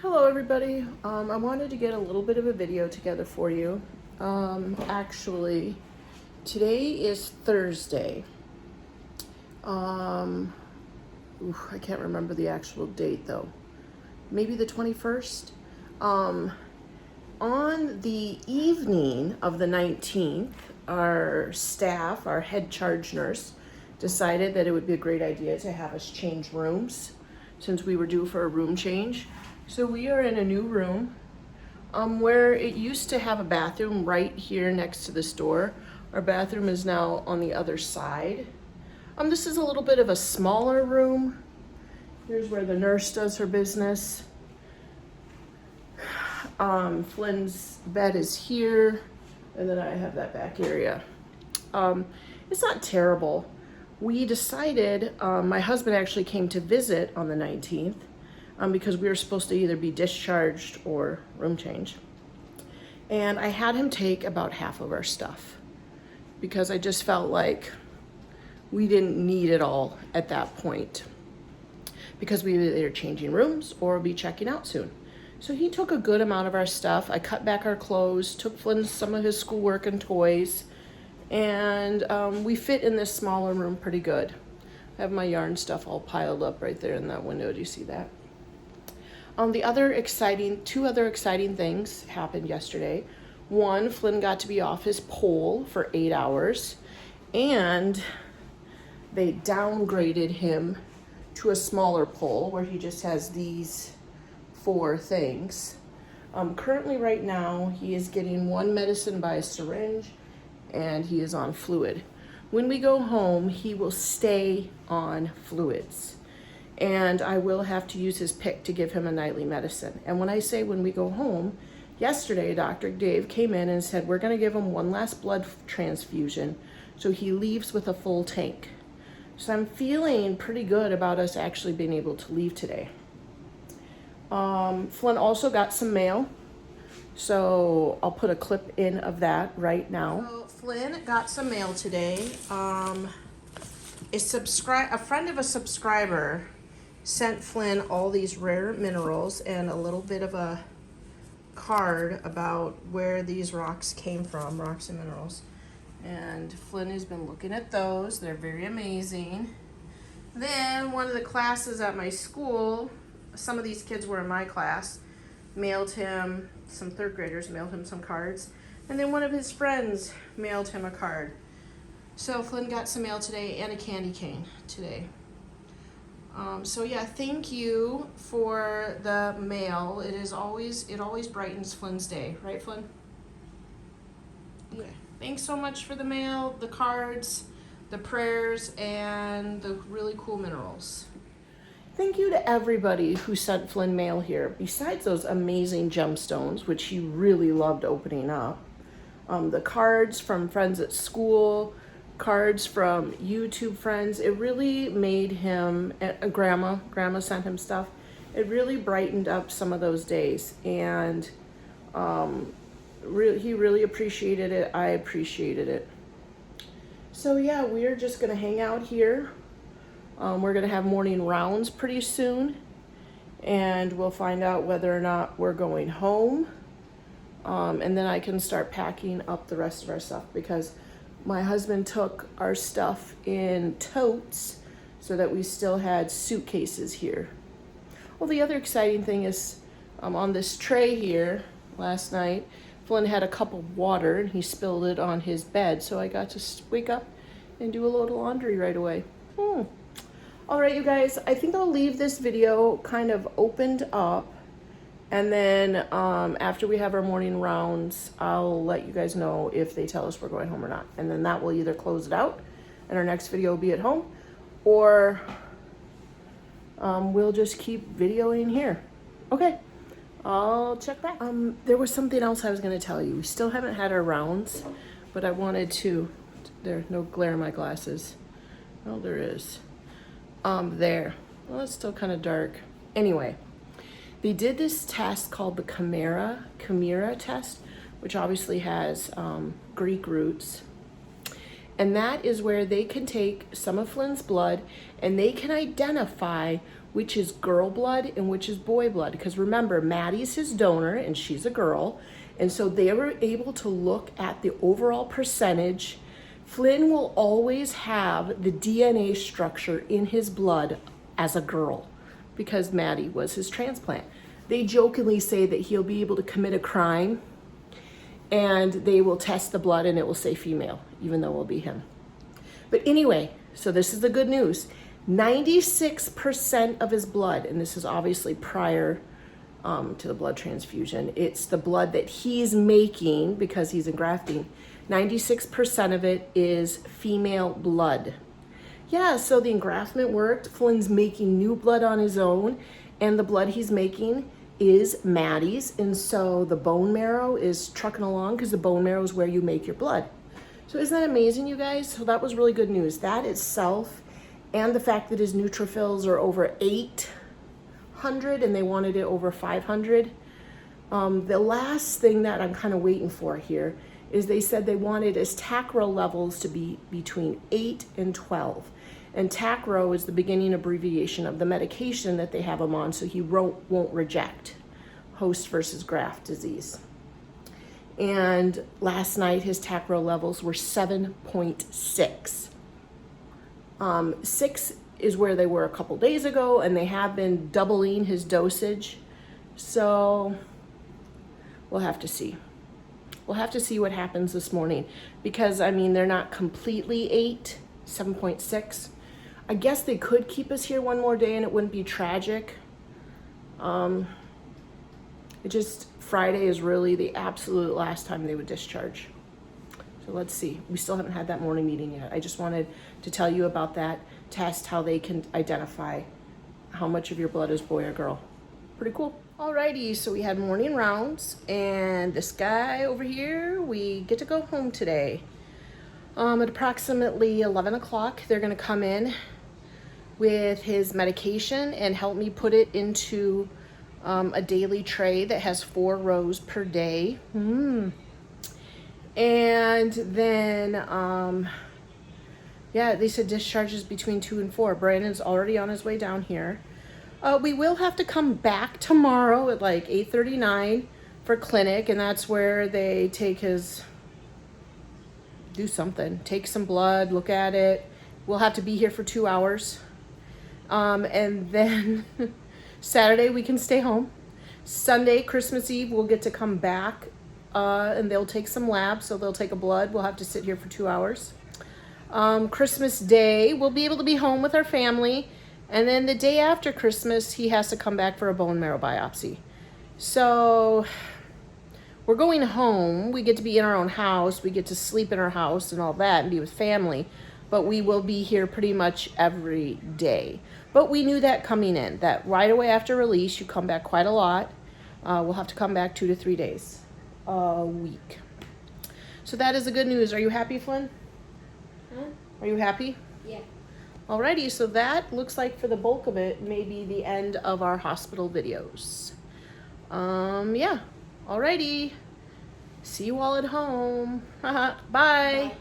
Hello everybody. I wanted to get a little bit of a video together for you. Actually, today is Thursday. I can't remember the actual date though. Maybe the 21st. On the evening of the 19th, our staff, our head charge nurse, decided that it would be a great idea to have us change rooms since we were due for a room change. So we are in a new room where it used to have a bathroom right here next to this door. Our bathroom is now on the other side. This is a little bit of a smaller room. Here's where the nurse does her business. Flynn's bed is here, and then I have that back area. It's not terrible. We decided, my husband actually came to visit on the 19th because we were supposed to either be discharged or room change. And I had him take about half of our stuff because I just felt like we didn't need it all at that point because we were either changing rooms or be checking out soon. So he took a good amount of our stuff. I cut back our clothes, took Flynn some of his schoolwork and toys, and we fit in this smaller room pretty good. I have my yarn stuff all piled up right there in that window. Do you see that? Two other exciting things happened yesterday. One, Flynn got to be off his pole for 8 hours, and they downgraded him to a smaller pole where he just has these 4 things. Currently right now, he is getting one medicine by a syringe, and he is on fluid. When we go home, he will stay on fluids. And I will have to use his pick to give him a nightly medicine. And when I say when we go home, yesterday Dr. Dave came in and said, we're gonna give him one last blood transfusion so he leaves with a full tank. So I'm feeling pretty good about us actually being able to leave today. Flynn also got some mail, so I'll put a clip in of that right now. So Flynn got some mail today. A friend of a subscriber sent Flynn all these rare minerals and a little bit of a card about where these rocks came from, rocks and minerals. And Flynn has been looking at those. They're very amazing. Then one of the classes at my school, some of these kids were in my class, mailed him, some 3rd graders mailed him some cards. And then one of his friends mailed him a card. So Flynn got some mail today and a candy cane today. So yeah, thank you for the mail. It always brightens Flynn's day, right, Flynn? Okay. Thanks so much for the mail, the cards, the prayers, and the really cool minerals. Thank you to everybody who sent Flynn mail here, besides those amazing gemstones, which he really loved opening up. The cards from friends at school, cards from YouTube friends. It really made him, grandma sent him stuff. It really brightened up some of those days, and he really appreciated it. I appreciated it. So yeah, we're just gonna hang out here. We're gonna have morning rounds pretty soon, and we'll find out whether or not we're going home. And then I can start packing up the rest of our stuff because my husband took our stuff in totes so that we still had suitcases here. Well, the other exciting thing is on this tray here last night, Flynn had a cup of water and he spilled it on his bed, so I got to wake up and do a load of laundry right away. All right, you guys, I think I'll leave this video kind of opened up, and then after we have our morning rounds, I'll let you guys know if they tell us we're going home or not. And then that will either close it out and our next video will be at home, or we'll just keep videoing here. Okay, I'll check back. There was something else I was gonna tell you. We still haven't had our rounds, but I wanted to, there's no glare in my glasses. Oh, there is. There. Well, it's still kind of dark. Anyway. They did this test called the Chimera test, which obviously has Greek roots. And that is where they can take some of Flynn's blood and they can identify which is girl blood and which is boy blood. Because remember, Maddie's his donor and she's a girl. And so they were able to look at the overall percentage. Flynn will always have the DNA structure in his blood as a girl because Maddie was his transplant. They jokingly say that he'll be able to commit a crime and they will test the blood and it will say female, even though it will be him. But anyway, so this is the good news. 96% of his blood, and this is obviously prior to the blood transfusion, it's the blood that he's making because he's engrafting. 96% of it is female blood. Yeah, so the engraftment worked. Flynn's making new blood on his own, and the blood he's making is Maddie's, and so the bone marrow is trucking along because the bone marrow is where you make your blood. So isn't that amazing, you guys? So that was really good news. That itself, and the fact that his neutrophils are over 800 and they wanted it over 500. The last thing that I'm kind of waiting for here is they said they wanted his TACRO levels to be between 8 and 12. And TACRO is the beginning abbreviation of the medication that they have him on so he won't reject host versus graft disease. And last night his TACRO levels were 7.6. 6 is where they were a couple days ago, and they have been doubling his dosage. So we'll have to see. We'll have to see what happens this morning because, I mean, they're not completely 8, 7.6. I guess they could keep us here one more day and it wouldn't be tragic. Friday is really the absolute last time they would discharge. So let's see. We still haven't had that morning meeting yet. I just wanted to tell you about that test, how they can identify how much of your blood is boy or girl. Pretty cool. Alrighty, so we had morning rounds, and this guy over here, we get to go home today. At approximately 11 o'clock, they're gonna come in with his medication and help me put it into a daily tray that has 4 rows per day. And then, yeah, they said discharges between 2 and 4. Brandon's already on his way down here. We will have to come back tomorrow at like 8:39 for clinic, and that's where they take his, do something, take some blood, look at it. We'll have to be here for 2 hours. And then Saturday we can stay home. Sunday, Christmas Eve, we'll get to come back and they'll take some labs. So they'll take a blood. We'll have to sit here for 2 hours. Christmas Day, we'll be able to be home with our family. And then the day after Christmas, he has to come back for a bone marrow biopsy. So we're going home. We get to be in our own house. We get to sleep in our house and all that and be with family. But we will be here pretty much every day. But we knew that coming in, that right away after release, you come back quite a lot. We'll have to come back 2 to 3 days a week. So that is the good news. Are you happy, Flynn? Huh? Are you happy? Yeah. Alrighty, so that looks like for the bulk of it, maybe the end of our hospital videos. Yeah. Alrighty. See you all at home. Bye. Bye.